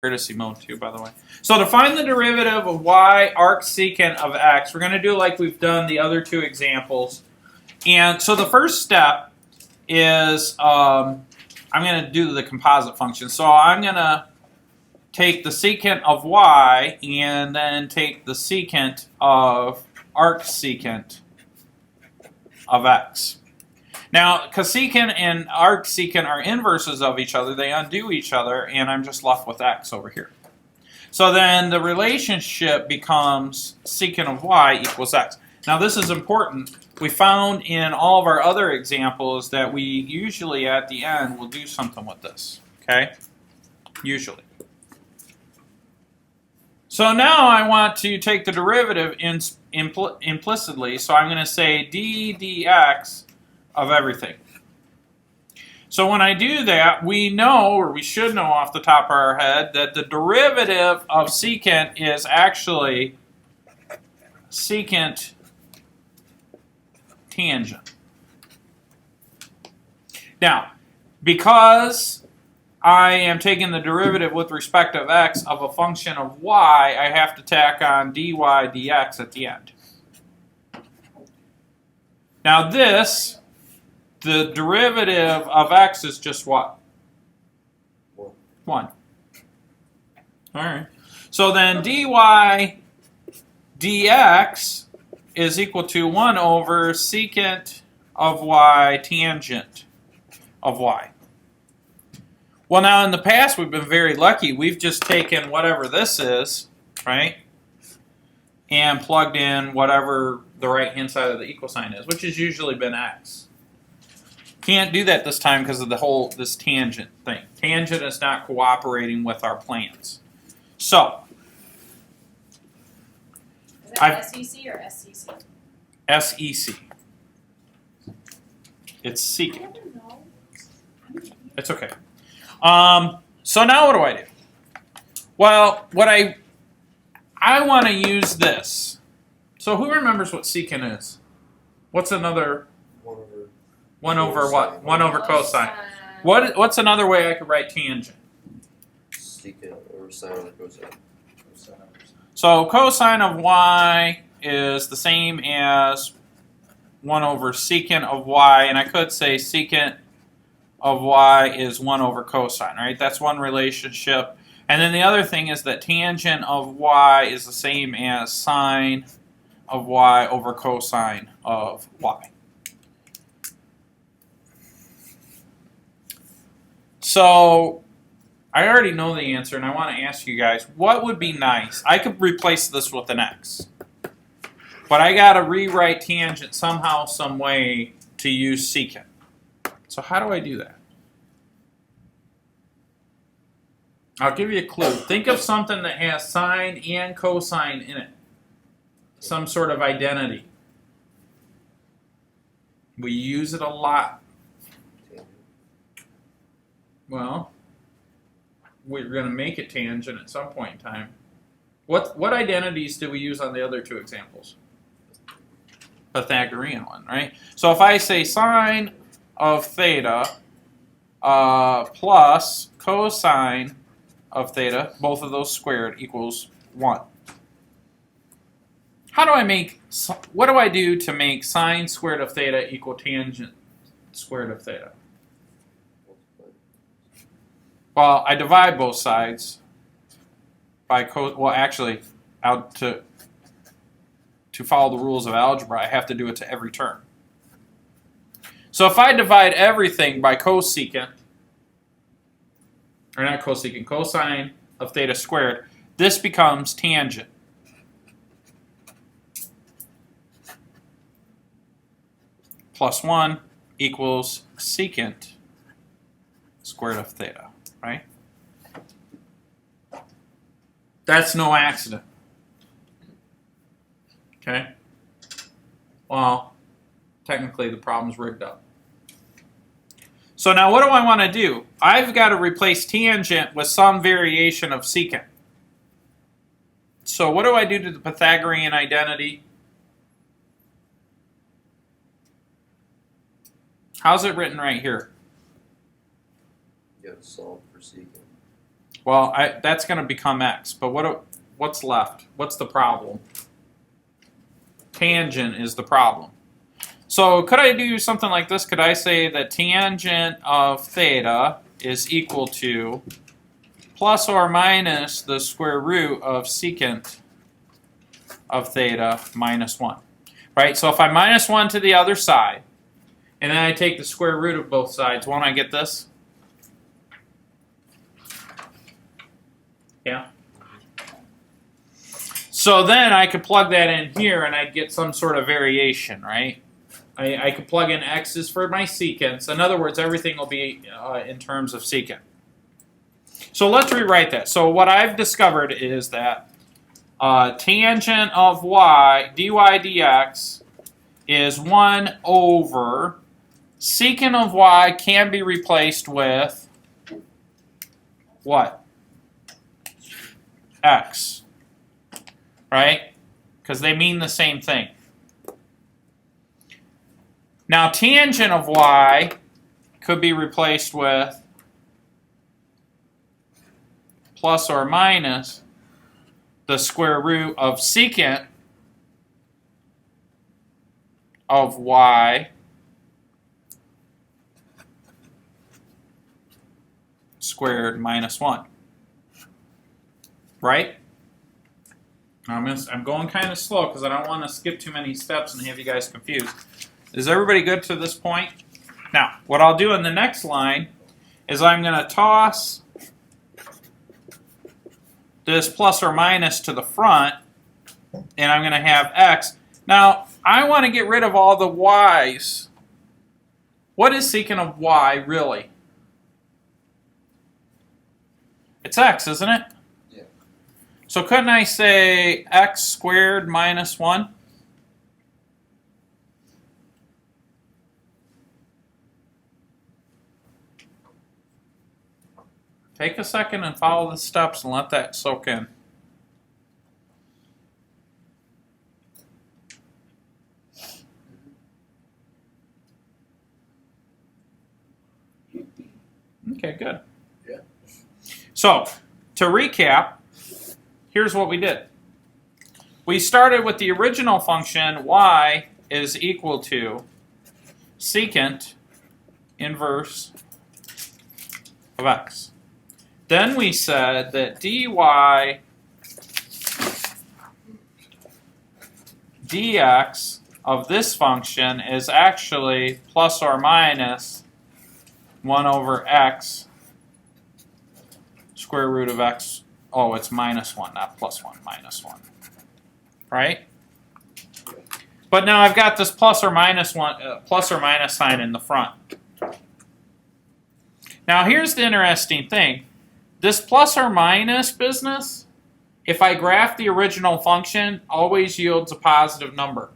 courtesy mode too, by the way. So to find the derivative of y arcsecant of x, we're going to do like we've done the other two examples. And so the first step is I'm going to do the composite function. So I'm going to take the secant of y and then take the secant of arcsecant of x. Now, cosecant and arcsecant are inverses of each other. They undo each other, and I'm just left with x over here. So then the relationship becomes secant of y equals x. Now, this is important. We found in all of our other examples that we usually at the end will do something with this, okay? Usually. So now I want to take the derivative implicitly, so I'm going to say d dx of everything. So when I do that, we know, or we should know off the top of our head, that the derivative of secant is actually secant tangent. Now, because I am taking the derivative with respect of x of a function of y, I have to tack on dy dx at the end. Now this, the derivative of x is just what? 1. All right. So then dy dx is equal to 1 over secant of y tangent of y. Well, now in the past we've been very lucky. We've just taken whatever this is, right, and plugged in whatever the right-hand side of the equal sign is, which has usually been x. Can't do that this time because of the whole this tangent thing. Tangent is not cooperating with our plans. So is that SEC or SCC? SEC. It's secant. It's okay. So now what do I do? Well, what I want to use this. So who remembers what secant is? What's another? 1 over what? 1 over cosine. What's another way I could write tangent? Secant or sine over cosine. So cosine of y is the same as 1 over secant of y, and I could say secant of y is 1 over cosine, right? That's one relationship. And then the other thing is that tangent of y is the same as sine of y over cosine of y. So I already know the answer, and I want to ask you guys, what would be nice? I could replace this with an x, but I got to rewrite tangent somehow, some way to use secant. So how do I do that? I'll give you a clue. Think of something that has sine and cosine in it. Some sort of identity. We use it a lot. Well, we're going to make it tangent at some point in time. What identities do we use on the other two examples? Pythagorean one, right? So if I say sine of theta plus cosine of theta, both of those squared, equals 1. How do I make, what do I do to make sine squared of theta equal tangent squared of theta? Well, I divide both sides by well, actually, out to follow the rules of algebra, I have to do it to every term. So if I divide everything by cosecant, or not cosecant, cosine of theta squared, this becomes tangent. Plus 1 equals secant squared of theta, right? That's no accident. Okay? Well, technically the problem's rigged up. So now what do I want to do? I've got to replace tangent with some variation of secant. So what do I do to the Pythagorean identity? How's it written right here? You gotta solve for secant. Well, that's going to become x. But what's left? What's the problem? Tangent is the problem. So could I do something like this? Could I say that tangent of theta is equal to plus or minus the square root of secant of theta minus 1? Right? So if I minus 1 to the other side, and then I take the square root of both sides, won't I get this? Yeah. So then I could plug that in here and I'd get some sort of variation, right? I could plug in x's for my secants. In other words, everything will be in terms of secant. So let's rewrite that. So what I've discovered is that tangent of y, dy dx, is 1 over secant of y can be replaced with what? X. Right? Because they mean the same thing. Now, tangent of y could be replaced with plus or minus the square root of secant of y squared minus 1. Right? I'm going kind of slow because I don't want to skip too many steps and have you guys confused. Is everybody good to this point? Now, what I'll do in the next line is I'm going to toss this plus or minus to the front, and I'm going to have x. Now, I want to get rid of all the y's. What is secant of y, really? It's x, isn't it? Yeah. So couldn't I say x squared minus 1? Take a second and follow the steps and let that soak in. Okay, good. Yeah. So, to recap, here's what we did. We started with the original function y is equal to secant inverse of x. Then we said that dy dx of this function is actually plus or minus 1 over x square root of x. Oh, it's minus 1, not plus 1, minus 1. Right? But now I've got this plus or minus sign in the front. Now here's the interesting thing. This plus or minus business, if I graph the original function, always yields a positive number.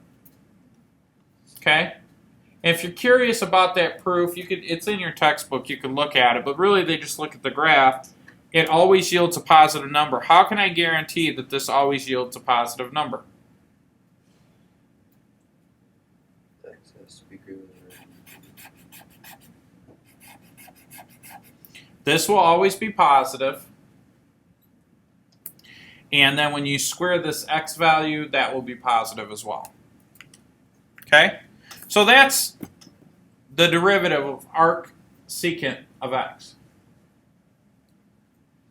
Okay? If you're curious about that proof, it's in your textbook, you can look at it, but really they just look at the graph. It always yields a positive number. How can I guarantee that this always yields a positive number? X has to be greater than This will always be positive. And then when you square this x value, that will be positive as well. Okay? So that's the derivative of arcsecant of x.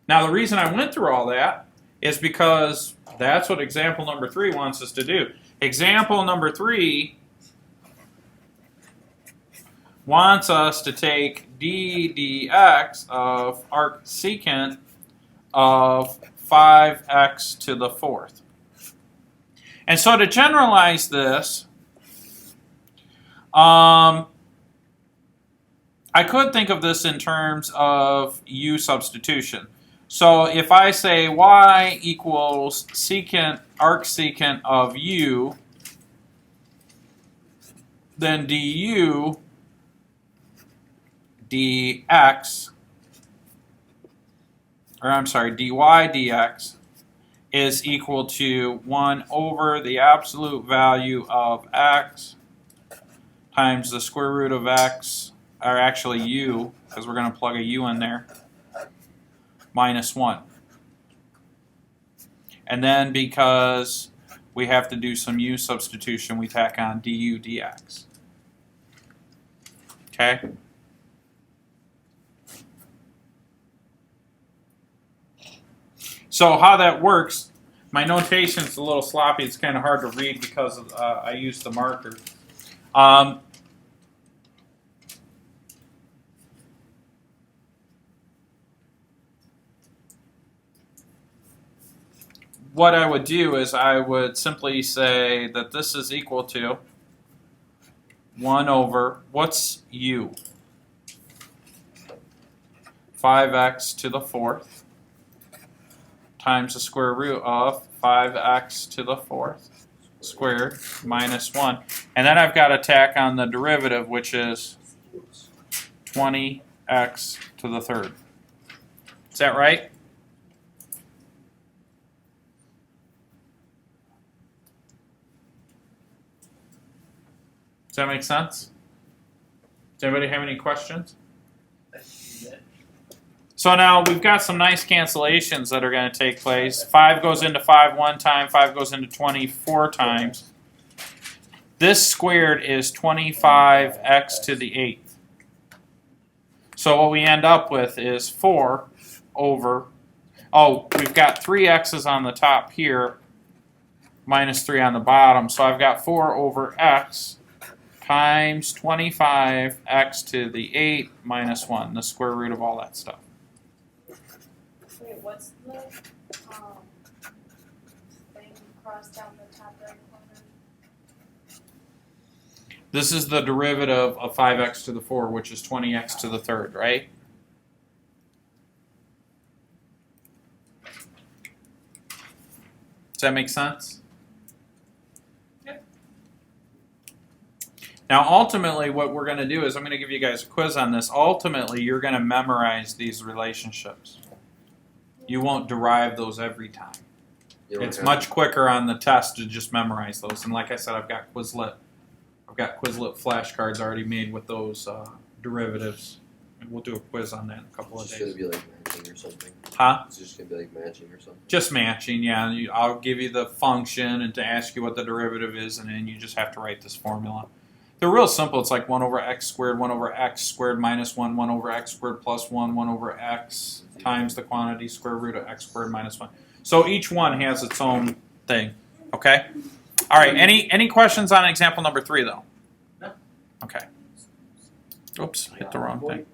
Now the reason I went through all that is because that's what example number 3 wants us to do. Example number 3 wants us to take d dx of arcsecant of 5x to the 4th. And so to generalize this, I could think of this in terms of u substitution. So if I say y equals arcsecant of u, then du dx, or I'm sorry, dy dx is equal to 1 over the absolute value of x times the square root of x, or actually u, because we're going to plug a u in there, minus 1. And then because we have to do some u substitution, we tack on du dx. Okay? So how that works, my notation's a little sloppy. It's kind of hard to read because I used the marker. What I would do is I would simply say that this is equal to 1 over, what's u? 5x to the 4th times the square root of 5x to the 4th squared minus 1. And then I've got to tack on the derivative, which is 20x to the 3rd. Is that right? Does that make sense? Does anybody have any questions? So now we've got some nice cancellations that are going to take place. 5 goes into 5 one time, 5 goes into 20 4 times. This squared is 25x to the 8th. So what we end up with is 4 over, oh, we've got 3 x's on the top here, minus 3 on the bottom. So I've got 4 over x times 25x to the 8 minus 1, the square root of all that stuff. Wait, what's the thing crossed down the top right corner? This is the derivative of 5x to the 4, which is 20x to the 3rd, right? Does that make sense? Now, ultimately, what we're going to do is I'm going to give you guys a quiz on this. Ultimately, you're going to memorize these relationships. You won't derive those every time. It's much quicker on the test to just memorize those. And like I said, I've got Quizlet flashcards already made with those derivatives. And we'll do a quiz on that in a couple of days. It's just going to be like matching or something. Huh? It's just going to be like matching or something. Just matching, yeah. I'll give you the function and to ask you what the derivative is, and then you just have to write this formula. They're real simple. It's like 1 over x squared, 1 over x squared minus 1, 1 over x squared plus 1, 1 over x times the quantity square root of x squared minus 1. So each one has its own thing. Okay? All right. Any questions on example number 3, though? No. Okay. Oops, hit the wrong thing.